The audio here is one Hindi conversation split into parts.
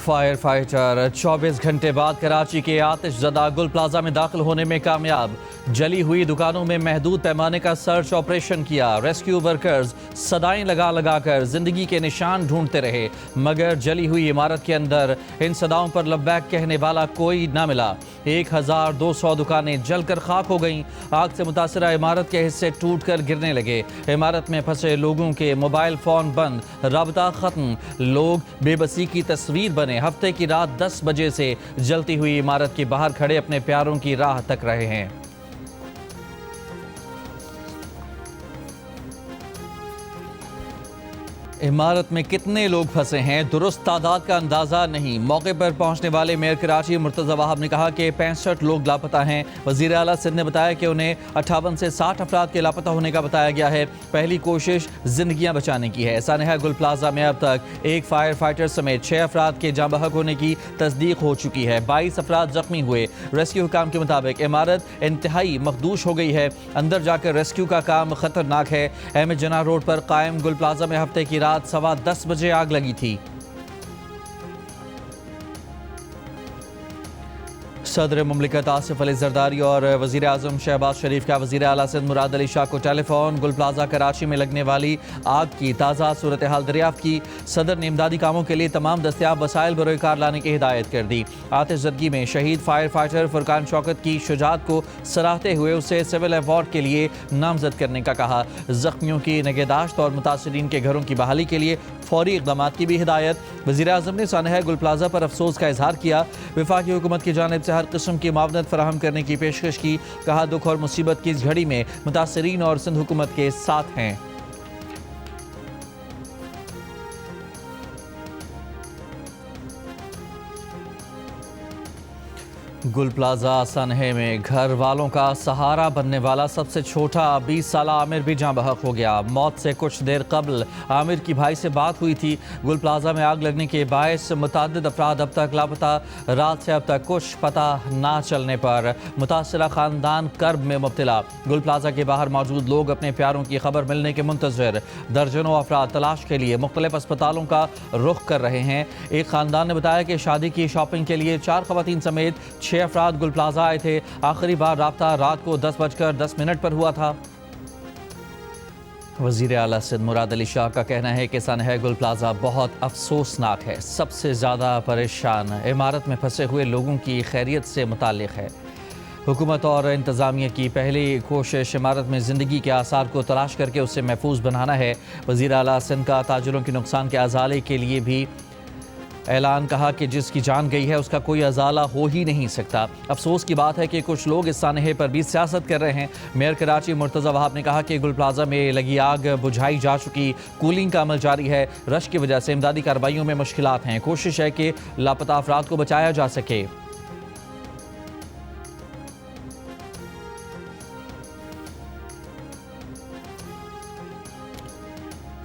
फायर फाइटर 24 घंटे बाद कराची के आतिशज़दा गुल प्लाजा में दाखिल होने में कामयाब। जली हुई दुकानों में महदूद पैमाने का सर्च ऑपरेशन किया। रेस्क्यू वर्कर्स सदाएं लगा लगा कर जिंदगी के निशान ढूंढते रहे, मगर जली हुई इमारत के अंदर इन सदाओं पर लब्बैक कहने वाला कोई ना मिला। 1200 दुकानें जलकर खाक हो गईं। आग से मुतासरा इमारत के हिस्से टूट कर गिरने लगे। इमारत में फंसे लोगों के मोबाइल फ़ोन बंद, राबता ख़त्म। लोग बेबसी की तस्वीर बने। हफ्ते की रात 10 बजे से जलती हुई इमारत के बाहर खड़े अपने प्यारों की राह तक रहे हैं। इमारत में कितने लोग फंसे हैं दुरुस्त तादाद का अंदाज़ा नहीं। मौके पर पहुंचने वाले मेयर कराची मुर्तज़ा वहाब ने कहा कि 65 लोग लापता हैं। वज़ीर आला सिंध ने बताया कि उन्हें 58 से 60 अफराद के लापता होने का बताया गया है। पहली कोशिश जिंदगियां बचाने की है। सानहा गुल प्लाजा में अब तक एक फायर फाइटर समेत 6 अफराद के जाँ बहक होने की तस्दीक हो चुकी है। 22 अफराद जख्मी हुए। रेस्क्यू हुकाम के मुताबिक इमारत इंतहाई मखदूश हो गई है। अंदर जाकर रेस्क्यू का काम खतरनाक है। अहमद जना रोड पर कायम गुल प्लाजा में हफ्ते की रात 10:15 बजे आग लगी थी। सदर मुमलिकत आसिफ अली जरदारी और वज़ीर आज़म शहबाज शरीफ का वज़ीर आला सिंध मुराद अली शाह को टेलीफोन। गुल प्लाजा कराची में लगने वाली आग की ताज़ा सूरत हाल दरियाफ्त की। सदर ने इमदादी कामों के लिए तमाम दस्तियाब वसाइल बरोकार लाने की हिदायत कर दी। आतिशज़दगी में शहीद फायर फाइटर फुरकान शौकत की शुजात को सराहते हुए उसे सिविल अवार्ड के लिए नामजद करने का कहा। ज़ख्मियों की निगहदाश्त और मुतासरीन के घरों की बहाली के लिए फौरी इक़दामात की भी हिदायत। वज़ीर आज़म ने सानहा गुल प्लाजा पर अफसोस का इजहार किया। वफाकी हुकूमत की जानिब से हर किस्म की मुआवनत फराहम करने की पेशकश की। कहा दुख और मुसीबत की इस घड़ी में मुतासरीन और सिंध हुकूमत के साथ हैं। गुल प्लाजा सनहे में घर वालों का सहारा बनने वाला सबसे छोटा 20 साल आमिर भी जाँ बहक हो गया। मौत से कुछ देर कबल आमिर की भाई से बात हुई थी। गुल प्लाजा में आग लगने के बायस मुतअद्दिद अफराद अब तक लापता। रात से अब तक कुछ पता ना चलने पर मुतासरा ख़ानदान कर्ब में मुब्तला। गुल प्लाजा के बाहर मौजूद लोग अपने प्यारों की खबर मिलने के मुंतज़िर। दर्जनों अफराद तलाश के लिए मुख्तलिफ अस्पतालों का रुख कर रहे हैं। एक ख़ानदान ने बताया कि शादी की शॉपिंग के लिए 4 ख़वातीन समेत 6 अफराद गुल प्लाजा आए थे। आखिरी बार राब्ता रात को 10:10 पर हुआ था। वज़ीर आला सिंध मुराद अली शाह का कहना है कि सानहा गुल प्लाजा बहुत अफसोसनाक है। सबसे ज़्यादा परेशान इमारत में फंसे हुए लोगों की खैरियत से मुताल्लिक़ है। हुकूमत और इंतज़ामिया की पहली कोशिश इमारत में ज़िंदगी के आसार को तलाश करके उसे महफूज बनाना है। वज़ीर आला सिंध का ताजिरों के नुकसान के अजाले के लिए भी ऐलान। कहा कि जिसकी जान गई है उसका कोई अजाला हो ही नहीं सकता। अफसोस की बात है कि कुछ लोग इस सानहे पर भी सियासत कर रहे हैं। मेयर कराची मुर्तज़ा वहाब ने कहा कि गुल प्लाजा में लगी आग बुझाई जा चुकी। कूलिंग का अमल जारी है। रश की वजह से इमदादी कार्रवाइयों में मुश्किलात हैं। कोशिश है कि लापता अफराद को बचाया जा सके।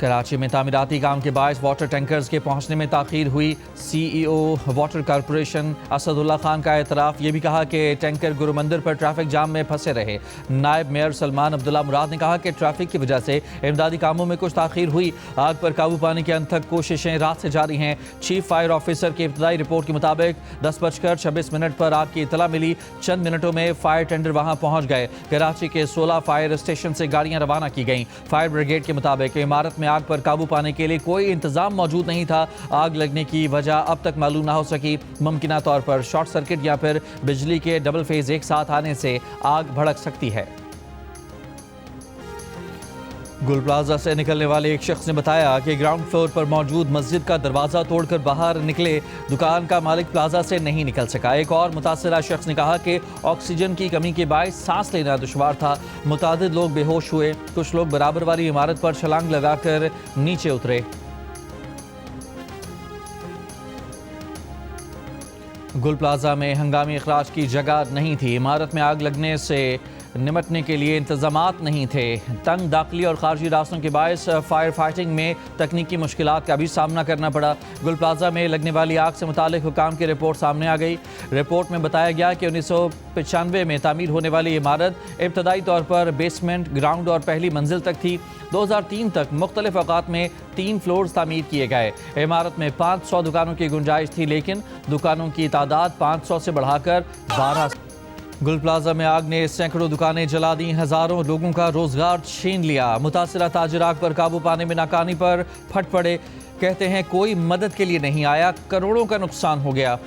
कराची में तामीराती काम के बायस वाटर टैंकर्स के पहुंचने में ताख़ीर हुई। CEO water corporation Asadullah Khan का एतराफ़। ये भी कहा कि टैंकर गुरु मंदिर पर ट्रैफिक जाम में फंसे रहे। नायब मेयर सलमान अब्दुल्ला मुराद ने कहा कि ट्रैफिक की वजह से इमदादी कामों में कुछ ताख़ीर हुई। आग पर काबू पाने के अंत तक कोशिशें रात से जारी हैं। चीफ फायर ऑफिसर की इब्तदाई रिपोर्ट के मुताबिक 10:26 पर आग की इतला मिली। चंद मिनटों में फायर टेंडर वहाँ पहुँच गए। कराची के 16 फायर स्टेशन से गाड़ियाँ रवाना की गईं। फायर ब्रिगेड के मुताबिक इमारत में आग पर काबू पाने के लिए कोई इंतजाम मौजूद नहीं था। आग लगने की वजह अब तक मालूम ना हो सकी। मुमकिना तौर पर शॉर्ट सर्किट या फिर बिजली के डबल फेज एक साथ आने से आग भड़क सकती है। गुल प्लाजा से निकलने वाले एक शख्स ने बताया कि ग्राउंड फ्लोर पर मौजूद मस्जिद का दरवाज़ा तोड़कर बाहर निकले। दुकान का मालिक प्लाजा से नहीं निकल सका। एक और मुतासरा शख्स ने कहा कि ऑक्सीजन की कमी के बायस सांस लेना दुश्वार था। मुतादिद लोग बेहोश हुए। कुछ लोग बराबर वाली इमारत पर छलांग लगाकर नीचे उतरे। गुल प्लाजा में हंगामी अखराज की जगह नहीं थी। इमारत में आग लगने से निपटने के लिए इंतजामात नहीं थे। तंग दाखिली और खारजी रास्तों के बायस फायर फाइटिंग में तकनीकी मुश्किलात का भी सामना करना पड़ा। गुल प्लाजा में लगने वाली आग से मुतालिक हुकाम की रिपोर्ट सामने आ गई। रिपोर्ट में बताया गया कि 1995 में तामीर होने वाली इमारत इब्तदाई तौर पर बेसमेंट, ग्राउंड और पहली मंजिल तक थी। 2003 तक मुख्तलिफ औकात में 3 फ्लोर्स तामीर किए गए। इमारत में 500 दुकानों की गुंजाइश थी, लेकिन दुकानों की तादाद 500 से बढ़ाकर 12। गुल प्लाजा में आग ने सैकड़ों दुकानें जला दी, हजारों लोगों का रोजगार छीन लिया। मुतासिरा ताजिर आग पर काबू पाने में नाकामी पर फट पड़े। कहते हैं कोई मदद के लिए नहीं आया, करोड़ों का नुकसान हो गया।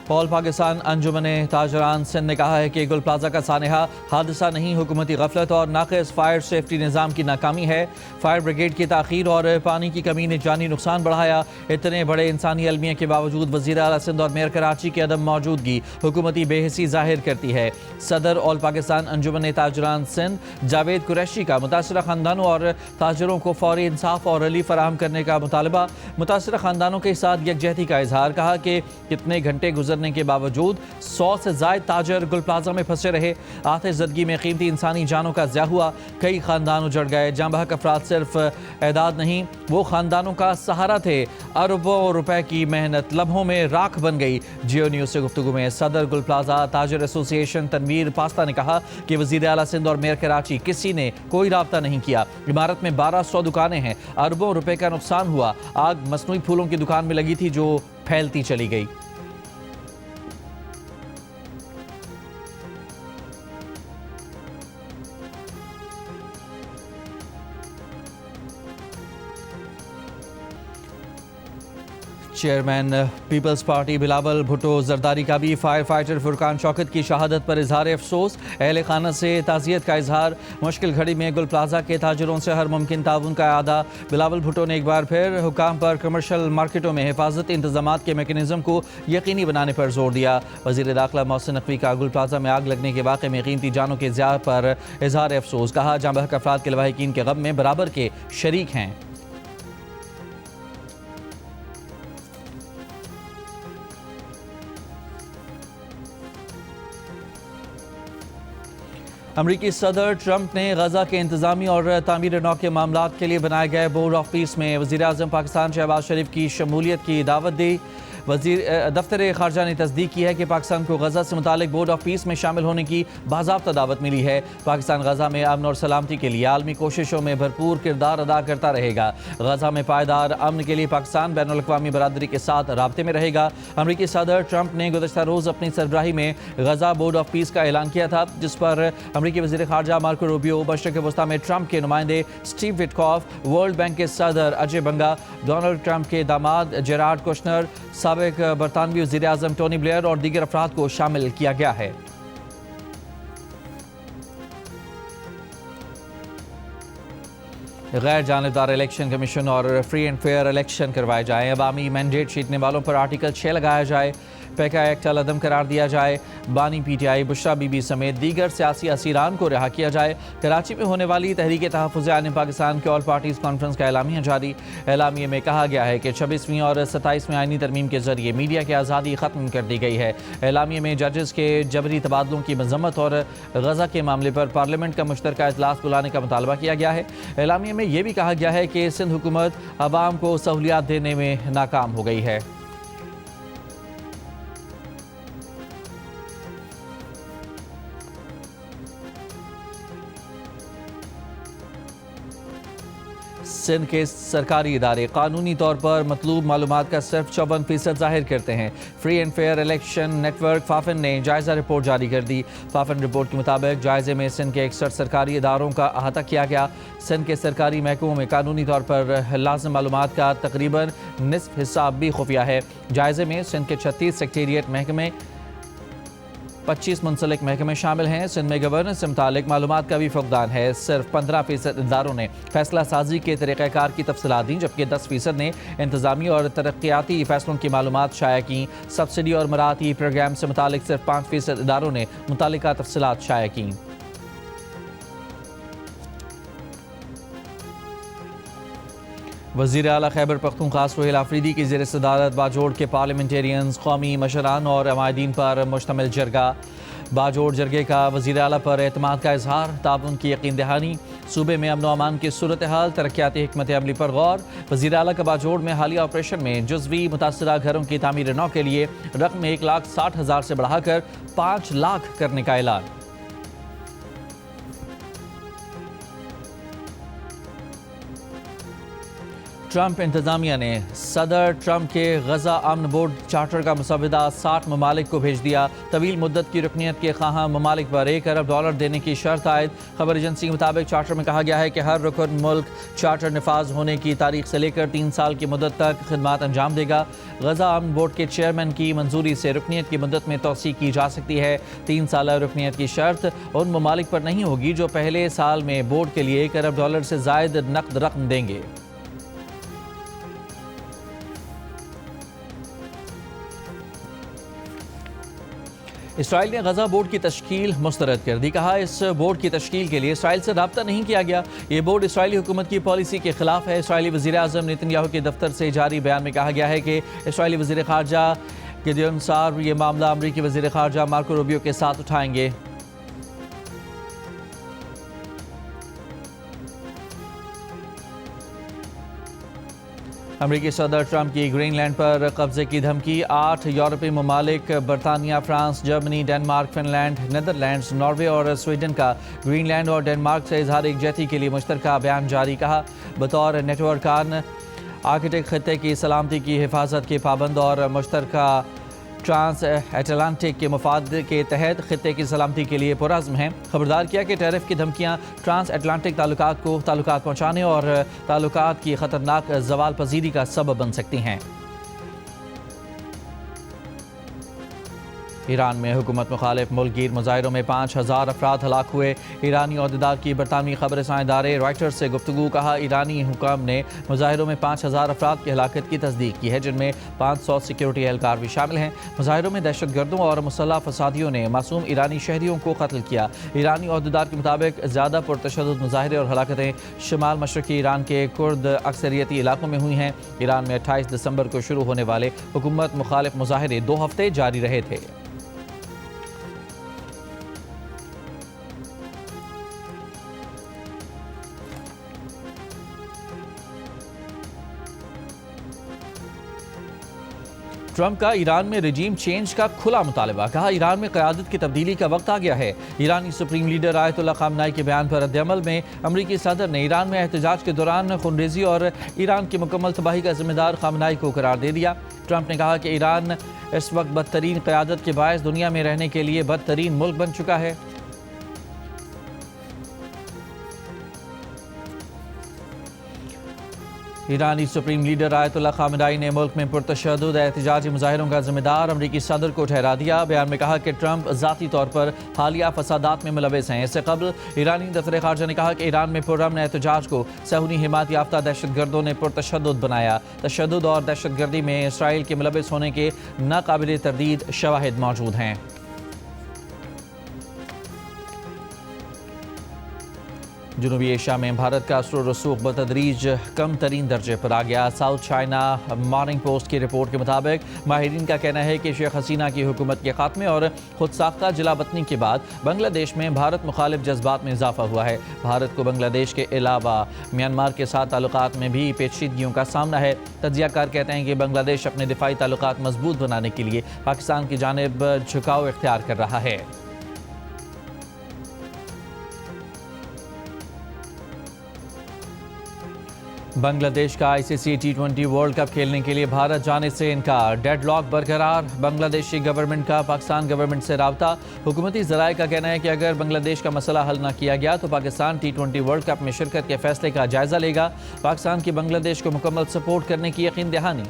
ऑल पाकिस्तान अंजुमने ताजरान सिंध ने कहा है कि गुल प्लाजा का सानहा हादसा नहीं, हुकूमती गफलत और नाक़िस फायर सेफ्टी निज़ाम की नाकामी है। फायर ब्रिगेड की ताख़ीर और पानी की कमी ने जानी नुकसान बढ़ाया। इतने बड़े इंसानी अलमिया के बावजूद वज़ीर आला सिंध और मेयर कराची की अदम मौजूदगी हुकूमती बेहिसी ज़ाहिर करती है। सदर ऑल पाकिस्तान अंजुमने ताजरान सिंध जावेद कुरैशी का मुतासरा ख़ानदानों और ताजरों को फौरी इंसाफ और रिलीफ फराहम करने का मुतालबा। मुतासरा ख़ानदानों के साथ यकजहती का इजहार। कहा कि कितने घंटे गुजरने के बावजूद 100 से ज़ायद ताजर गुल प्लाजा में फंसे रहे। आतिशज़दगी में कीमती इंसानी जानों का ज़िया हुआ, कई खानदान उजड़ गए। जाँ बहक अफराद सिर्फ एदाद नहीं, वो खानदानों का सहारा थे। अरबों रुपए की मेहनत लम्हों में राख बन गई। जियो न्यूज़ से गुफ्तगू में सदर गुल प्लाजा ताजर एसोसिएशन तनवीर पास्ता ने कहा कि वज़ीर आला सिंध और मेयर कराची किसी ने कोई राब्ता नहीं किया। इमारत में 1200 दुकानें हैं, अरबों रुपए का नुकसान हुआ। आग मसनूई फूलों की दुकान में लगी थी जो फैलती चली गई। चेयरमैन पीपल्स पार्टी बिलावल भुट्टो जरदारी का भी फायर फाइटर फुरकान शौकत की शहादत पर इजहार अफसोस। अहले खाना से ताज़ियत का इजहार। मुश्किल घड़ी में गुल प्लाजा के ताजरों से हर मुमकिन ताउन का आदा। बिलावल भुट्टो ने एक बार फिर हुकाम पर कमर्शल मार्केटों में हिफाजती इंतजामात के मेकनिज़म को यकीनी बनाने पर जोर दिया। वज़ीर दाखिला मोहसिन नकवी का गुल प्लाजा में आग लगने के वाक़े में कीमती जानों के ज़िया पर इजहार अफसोस। कहा जाँ बहक अफराद के लवाहिकीन के गम में बराबर के शरीक हैं। अमरीकी सदर ट्रंप ने गजा के इंतजामी और तामीर नौ के मामलात के लिए बनाए गए बोर्ड ऑफ पीस में वज़ीर आज़म पाकिस्तान शहबाज शरीफ की शमूलियत की दावत दी। दफ्तर खारजा ने तस्दीक की है कि पाकिस्तान को गजा से मुतालिक बोर्ड ऑफ पीस में शामिल होने की बाज़ाब्ता दावत मिली है। पाकिस्तान गजा में अमन और सलामती के लिए आलमी कोशिशों में भरपूर किरदार अदा करता रहेगा। गजा में पायदार अमन के लिए पाकिस्तान बैनुल अक़वामी बरादरी के साथ राब्ते में रहेगा। अमरीकी सदर ट्रंप ने गुज़श्ता रोज़ अपनी सरबराही में गजा बोर्ड ऑफ पीस का ऐलान किया था, जिस पर अमरीकी वज़ीर खारजा मार्को रूबियो, मशरिक़ वस्ता में ट्रंप के नुमाइंदे स्टीव विटकॉफ, वर्ल्ड बैंक के सदर अजय बंगा, डोनाल्ड ट्रंप के दामाद जेराड कुशनर, साबिक बरतानवी वज़ीर आज़म टोनी ब्लेयर और दीगर अफराद को शामिल किया गया है। गैर जानिबदार इलेक्शन कमीशन और फ्री एंड फेयर इलेक्शन करवाए जाएँ। अवामी मैंडेट जीतने वालों पर आर्टिकल 6 लगाया जाए। पैका एक्ट अलअदम करार दिया जाए। बानी पीटीआई, बुशरा बीबी समेत दीगर सियासी असीरान को रिहा किया जाए। कराची में होने वाली तहरीक तहफ़्फ़ुज़ आइन पाकिस्तान के ऑल पार्टीज़ कॉन्फ्रेंस का एलामिया जारी। एलामिया में कहा गया है कि 26वीं और 27वें आइनी तरमीम के जरिए मीडिया की आज़ादी ख़त्म कर दी गई है। एलामिया में जजेस के जबरी तबादलों की मजम्मत और गजा के मामले पर पार्लियामेंट का मुश्तरका इजलास बुलाने का मुतालबा किया गया है। एलामिया में यह भी कहा गया है कि सिंध हुकूमत अवाम को सहूलियात देने में नाकाम हो गई है। सिंध के सरकारी इदारे कानूनी तौर पर मतलूब मालूमात का सिर्फ 54% ज़ाहिर करते हैं। Free and fair election network FAFEN ने जायज़ा रिपोर्ट जारी कर दी। फाफिन रिपोर्ट के मुताबिक जायजे में सिंध के 61 सरकारी इदारों का अहाता किया गया। सिंध के सरकारी महकमों में कानूनी तौर पर लाज़िम मालूमात का तकरीबन निस्फ हिस्सा भी खुफिया है। जायजे में सिंध के 36 सेक्रेटेरिएट महकमे, 25 मुंसलिक महकमे शामिल हैं। सिंध में गवर्नेंस से मुतालिक मालूमात का भी फुकदान है। सिर्फ 15% इदारों ने फैसला साजी के तरीक़ाकार की तफसीलात दी, जबकि 10% ने इंतजामी और तरक्याती फैसलों की मालूमात शाया की। सब्सिडी और मराठी प्रोग्राम से मुतालिक सिर्फ 5% इदारों ने मुतालिका तफसीलात शाया की। वज़ीर आला खैबर पख्तूनख्वा सुहेल आफरीदी की ज़ेर सदारत बाजोड़ के पार्लियामेंटेरियंस कौमी मशरान और अमायदीन पर मुश्तमिल जरगा। बाजोड़ जरगे का वज़ीर आला पर एतमाद का इजहार, ताउन की यकीन दहानी, सूबे में अमन व अमान की सूरत हाल, तरक्याती हिकमत अमली पर गौर। वज़ीर आला का बाजोड़ में हालिया ऑपरेशन में जुज़वी मुतासरा घरों की तामीर नौ के लिए रकम 1,60,000 से बढ़ाकर 5 लाख करने का ऐलान। ट्रंप इंतजामिया ने सदर ट्रंप के गजा अमन बोर्ड चार्टर का मुसवदा 60 ममालिक को भेज दिया। तवील मुद्दत की रुकनीत के ख़ाहा ममालिक पर $1 अरब देने की शर्त आयद। खबर एजेंसी के मुताबिक चार्टर में कहा गया है कि हर रुकन मुल्क चार्टर नफाज होने की तारीख से लेकर 3 साल की मुद्दत तक खिदमात अंजाम देगा। गजा अमन बोर्ड के चेयरमैन की मंजूरी से रुकनीत की मुद्दत में तोसी की जा सकती है। 3 साल रुकनीत की शर्त उन ममालिक पर नहीं होगी जो पहले साल में बोर्ड के लिए $1 अरब से जायद नकद रकम देंगे। इसराइल ने गजा बोर्ड की तश्कील मुस्तरद कर दी। कहा इस बोर्ड की तश्कील के लिए इसराइल से रब्ता नहीं किया गया। ये बोर्ड इसराइली हुकूमत की पॉलिसी के खिलाफ है। इसराइली वज़ीर आज़म नेतन्याहू के दफ्तर से जारी बयान में कहा गया है कि इसराइली वज़ीर ख़ारजा गिdeon सार ये मामला अमरीकी वज़ीर ख़ारजा मार्को रूबियो के साथ उठाएंगे। अमरीकी सदर ट्रंप की ग्रीनलैंड पर कब्जे की धमकी। 8 यूरोपीय ममालिक बरतानिया, France, Germany, Denmark, Finland, Netherlands, Norway और स्वीडन का ग्रीनलैंड और डेनमार्क से इजहार एकजहती के लिए मुश्तरका बयान जारी। कहा बतौर नेटवर्क कान आर्कटिक खत्ते की सलामती की हिफाजत के पाबंद और मुश्तरका ट्रांस एटलांटिक के मफाद के तहत खत्ते की सलामती के लिए पुरज़्म हैं। खबरदार किया कि टैरिफ की धमकियाँ ट्रांस एटलांटिक ताल्लुकात को ताल्लुकात पहुँचाने और ताल्लुकात की ख़तरनाक ज़वाल पजीरी का सबब बन सकती हैं। ईरान में हुकूमत मुखालिफ मुल्कगीर मुजाहिरों में 5,000 अफराद हलाक हुए। ईरानी अहदेदार की बरतानवी खबर रसां इदारे रॉयटर्स से गुफ्तगू। कहा ईरानी हुकाम ने मुजाहिरों में 5,000 अफराद की हलाकत की तस्दीक की है, जिनमें 500 सिक्योरिटी एहलकार भी शामिल हैं। मुजाहिरों में दहशत गर्दों और मुसल्लह फसादियों ने मासूम ईरानी शहरियों को कत्ल किया। ईरानी अहदेदार के मुताबिक ज़्यादा पुरतशद्दुद मुजाहिरे और हलाकतें शमाल मशरकी ईरान के कुर्द अक्सरियती इलाकों में हुई हैं। ईरान में 28 दिसंबर को शुरू होने वाले हुकूमत मुखालिफ मुजाहिरे 2 हफ्ते जारी रहे थे। ट्रंप का ईरान में रजीम चेंज का खुला मुतालबा। कहा ईरान में क़यादत की तब्दीली का वक्त आ गया है। ईरानी सुप्रीम लीडर आयतुल्लाह ख़ामनाई के बयान पर रद्द-ए-अमल में अमरीकी सदर ने ईरान में एहतजाज के दौरान खूनरेज़ी और ईरान की मुकम्मल तबाही का जिम्मेदार ख़ामनाई को करार दे दिया। ट्रंप ने कहा कि ईरान इस वक्त बदतरीन क़यादत के बायस दुनिया में रहने के लिए बदतरीन मुल्क बन चुका है। ईरानी सुप्रीम लीडर आयतुल्लाह ख़ामनाई ने मुल्क में पुरतशद्दुद एहतजाजी मुजाहिरों का जिम्मेदार अमरीकी सदर को ठहरा दिया। बयान में कहा कि ट्रंप ज़ाती तौर पर हालिया फसादात में मुलविस हैं। इससे कबल ईरानी दफ्तर ख़ारजा ने कहा कि ईरान में पुरअमन एहतजाज को सहूनी हिमायत याफ्ता दहशतगर्दों ने पुरतशद्दुद बनाया। तशद्दुद और दहशतगर्दी में इसराइल के मुलविस होने के नाकाबिल तरदीद शवाहिद मौजूद हैं। जनूबी एशिया में भारत का असर रसूख बतदरीज कम तरीन दर्जे पर आ गया। साउथ चाइना मॉर्निंग पोस्ट की रिपोर्ट के मुताबिक माहिरीन का कहना है कि शेख हसीना की हुकूमत के खात्मे और खुद साख्ता जिलावतनी के बाद बांग्लादेश में भारत मुखालिफ जज्बात में इजाफा हुआ है। भारत को बांग्लादेश के अलावा म्यांमार के साथ ताल्लुकात में भी पेचीदगियों का सामना है। तज्जियाकार कहते हैं कि बांग्लादेश अपने दिफाई ताल्लुकात मजबूत बनाने के लिए पाकिस्तान की जानिब झुकाव इख्तियार कर रहा है। बांग्लादेश का ICC T20 वर्ल्ड कप खेलने के लिए भारत जाने से इनकार। डेडलॉक बरकरार। बांग्लादेशी गवर्नमेंट का पाकिस्तान गवर्नमेंट से राब्ता। हुकूमती ज़राए का कहना है कि अगर बांग्लादेश का मसला हल न किया गया तो पाकिस्तान T20 वर्ल्ड कप में शिरकत के फैसले का जायजा लेगा। पाकिस्तान की बांग्लादेश को मुकम्मल सपोर्ट करने की यकीन दहानी।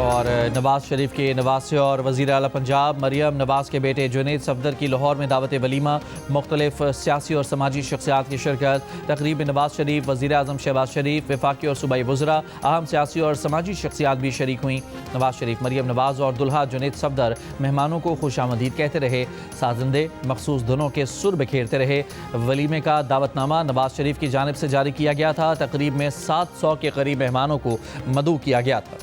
और नवाज शरीफ के नवासे और वज़ीर आला पंजाब मरियम नवाज के बेटे जुनैद सफदर की लाहौर में दावत वलीमा, मुख्तलिफ सियासी और समाजी शख्सियात की शिरकत। तकरीब में नवाज शरीफ, वज़ीर आज़म शहबाज शरीफ, वफाकी और सूबाई वज़रा, अहम सियासी और समाजी शख्सियात भी शरीक हुई। नवाज शरीफ, मरियम नवाज और दुल्हा जुनैद सफदर मेहमानों को खुशामदीद कहते रहे। साजिंदे मखसूस धुनों के सुर बिखेरते रहे। वलीमे का दावतनामा नवाज शरीफ की जानिब से जारी किया गया था। तकरीब में 700 के करीब मेहमानों को मदऊ किया गया था।